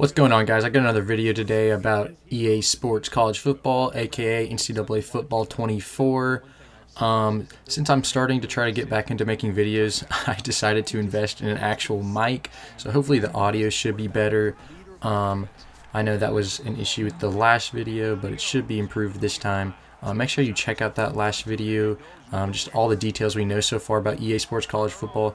What's going on, guys? I got another video today about EA Sports College Football, aka NCAA Football 24. Since I'm starting to try to get back into making videos, I decided to invest in an actual mic, so hopefully the audio should be better. I know that was an issue with the last video, but it should be improved this time. Make sure you check out that last video, just all the details we know so far about EA Sports College Football.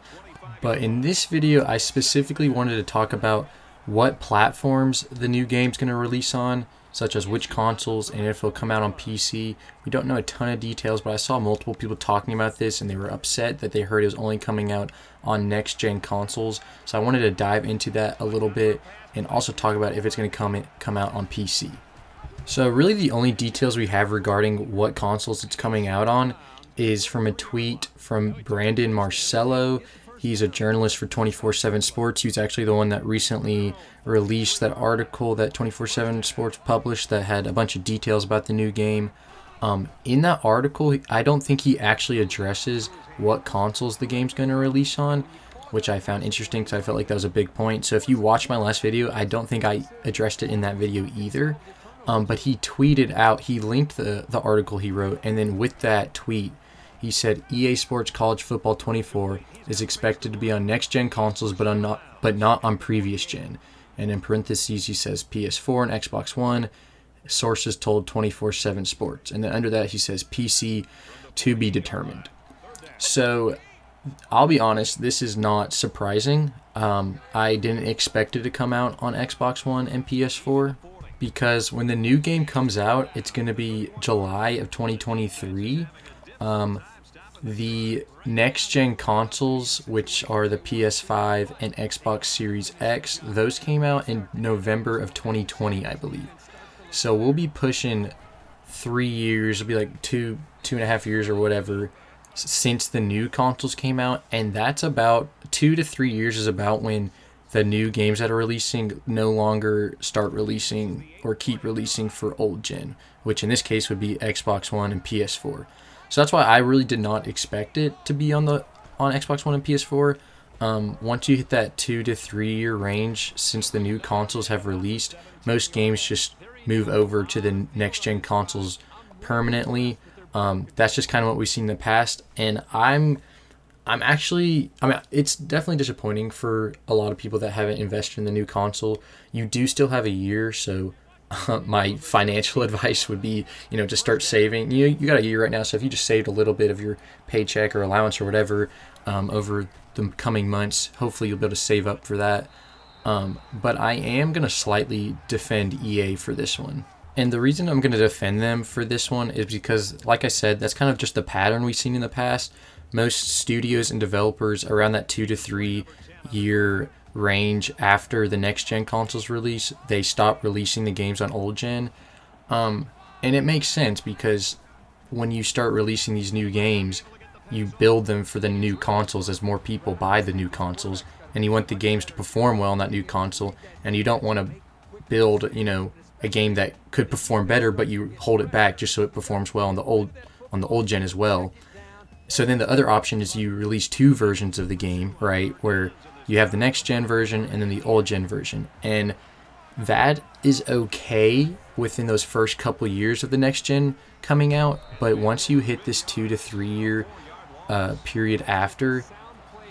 But in this video, I specifically wanted to talk about what platforms the new game's going to release on, such as which consoles and if it'll come out on PC. We don't know a ton of details, but I saw multiple people talking about this and they were upset that they heard it was only coming out on next-gen consoles. So I wanted to dive into that a little bit and also talk about if it's going to come out on PC. So really the only details we have regarding what consoles it's coming out on is from a tweet from Brandon Marcello. He's a journalist for 24/7 Sports. He was actually the one that recently released that article that 24/7 Sports published that had a bunch of details about the new game. In that article, I don't think he actually addresses what consoles the game's going to release on, which I found interesting because I felt like that was a big point. So if you watched my last video, I don't think I addressed it in that video either. But he tweeted out, he linked the article he wrote, and then with that tweet, he said EA Sports College Football 24 is expected to be on next-gen consoles, but not on previous gen. And in parentheses, he says PS4 and Xbox One. Sources told 24/7 Sports. And then under that, he says PC to be determined. So I'll be honest, this is not surprising. I didn't expect it to come out on Xbox One and PS4 because when the new game comes out, it's going to be July of 2023. The next-gen consoles, which are the PS5 and Xbox Series X, those came out in November of 2020, I believe. So we'll be pushing 3 years, it'll be like two and a half years or whatever, since the new consoles came out, and that's about 2 to 3 years is about when the new games that are releasing no longer start releasing or keep releasing for old gen, which in this case would be Xbox One and PS4. So that's why I really did not expect it to be on Xbox One and PS4. Once you hit that 2 to 3 year range since the new consoles have released, most games just move over to the next gen consoles permanently. That's just kind of what we've seen in the past, and it's definitely disappointing for a lot of people that haven't invested in the new console. You do still have a year, so my financial advice would be, to start saving. You got a year right now, so if you just saved a little bit of your paycheck or allowance or whatever over the coming months, hopefully you'll be able to save up for that. But I am going to slightly defend EA for this one. And the reason I'm going to defend them for this one is because, like I said, that's kind of just the pattern we've seen in the past. Most studios and developers around that 2 to 3 year range after the next gen consoles release, they stop releasing the games on old gen. And it makes sense because when you start releasing these new games, you build them for the new consoles as more people buy the new consoles, and you want the games to perform well on that new console, and you don't want to build, a game that could perform better, but you hold it back just so it performs well on the old gen as well. So then the other option is you release two versions of the game, right, where you have the next gen version and then the old gen version. And that is okay within those first couple years of the next gen coming out. But once you hit this 2 to 3 year period after,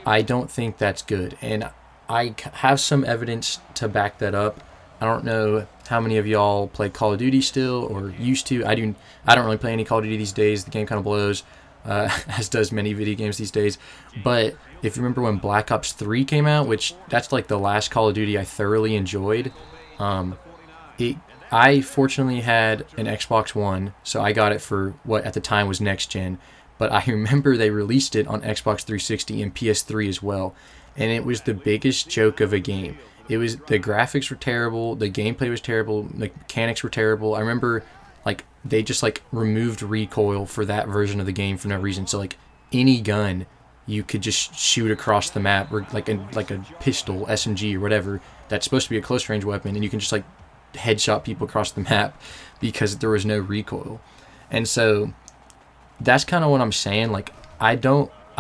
I don't think that's good. And I have some evidence to back that up. I don't know how many of y'all play Call of Duty still or used to. I don't really play any Call of Duty these days. The game kind of blows. As does many video games these days. But if you remember when Black Ops 3 came out, which that's like the last Call of Duty I thoroughly enjoyed, I fortunately had an Xbox One, so I got it for what at the time was next gen. But I remember they released it on Xbox 360 and PS3 as well, and it was the biggest joke of a game. The graphics were terrible, the gameplay was terrible, the mechanics were terrible. I remember they just removed recoil for that version of the game for no reason. So any gun you could just shoot across the map, or like a pistol, SMG or whatever that's supposed to be a close range weapon, and you can just headshot people across the map because there was no recoil. And so that's kind of what I'm saying. I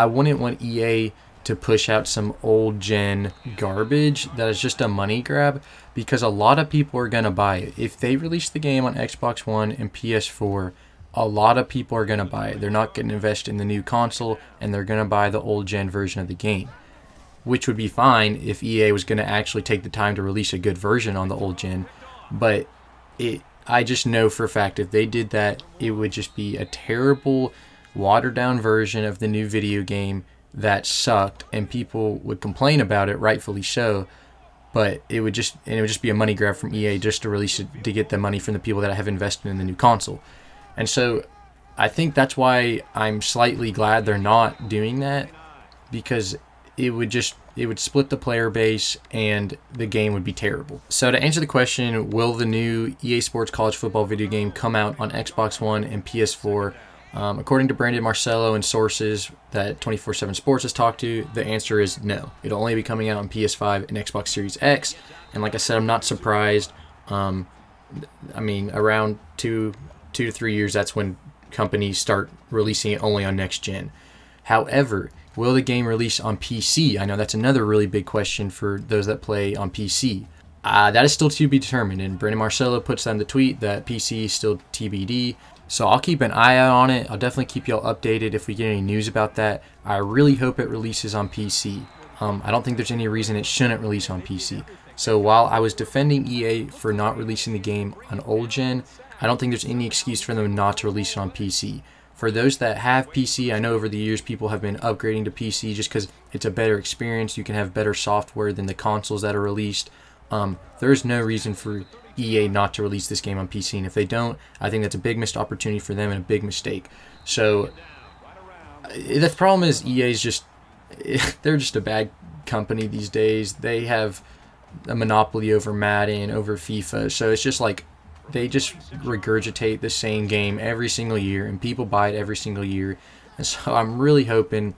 wouldn't want EA to push out some old gen garbage that is just a money grab, because a lot of people are going to buy it. If they release the game on Xbox One and PS4, a lot of people are going to buy it. They're not going to invest in the new console, and they're going to buy the old gen version of the game, which would be fine if EA was going to actually take the time to release a good version on the old gen. But I just know for a fact if they did that, it would just be a terrible, watered down version of the new video game that sucked, and people would complain about it, rightfully so. But it would just be a money grab from EA just to release it to get the money from the people that have invested in the new console. And so I think that's why I'm slightly glad they're not doing that, because it would split the player base and the game would be terrible. So to answer the question, will the new EA Sports College Football video game come out on Xbox One and PS4? According to Brandon Marcello and sources that 24/7 Sports has talked to, the answer is no. It'll only be coming out on PS5 and Xbox Series X. And like I said, I'm not surprised. Around 2 to 3 years, that's when companies start releasing it only on next gen. However, will the game release on PC? I know that's another really big question for those that play on PC. That is still to be determined, and Brandon Marcello puts on the tweet that PC is still TBD. So I'll keep an eye out on it. I'll definitely keep y'all updated if we get any news about that. I really hope it releases on PC. I don't think there's any reason it shouldn't release on PC. So while I was defending EA for not releasing the game on old gen, I don't think there's any excuse for them not to release it on PC. For those that have PC, I know over the years people have been upgrading to PC just because it's a better experience. You can have better software than the consoles that are released. There's no reason for EA not to release this game on PC, and if they don't, I think that's a big missed opportunity for them and a big mistake. So the problem is they're just a bad company these days. They have a monopoly over Madden, over FIFA, so it's just like they just regurgitate the same game every single year, and people buy it every single year. And so I'm really hoping,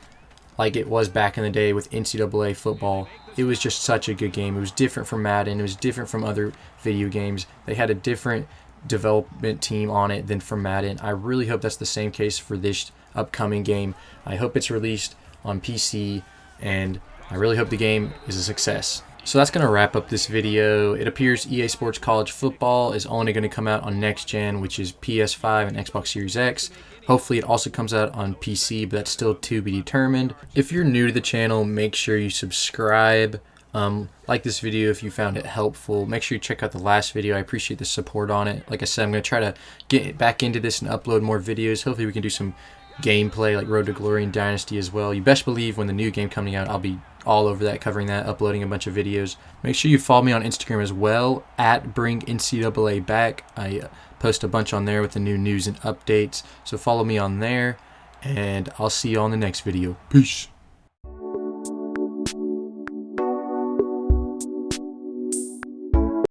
like it was back in the day with NCAA football, it was just such a good game. It was different from Madden. It was different from other video games. They had a different development team on it than from Madden. I really hope that's the same case for this upcoming game. I hope it's released on PC, and I really hope the game is a success. So that's going to wrap up this video. It appears EA Sports College Football is only going to come out on next gen, which is PS5 and Xbox Series X. Hopefully it also comes out on PC, but that's still to be determined. If you're new to the channel, make sure you subscribe. Like this video if you found it helpful. Make sure you check out the last video. I appreciate the support on it. Like I said, I'm going to try to get back into this and upload more videos. Hopefully we can do some gameplay like Road to Glory and Dynasty as well. You best believe when the new game coming out, I'll be all over that, covering that, uploading a bunch of videos. Make sure you follow me on Instagram as well, at BringNCAA I post a bunch on there with the new news and updates. So follow me on there, and I'll see you on the next video. Peace.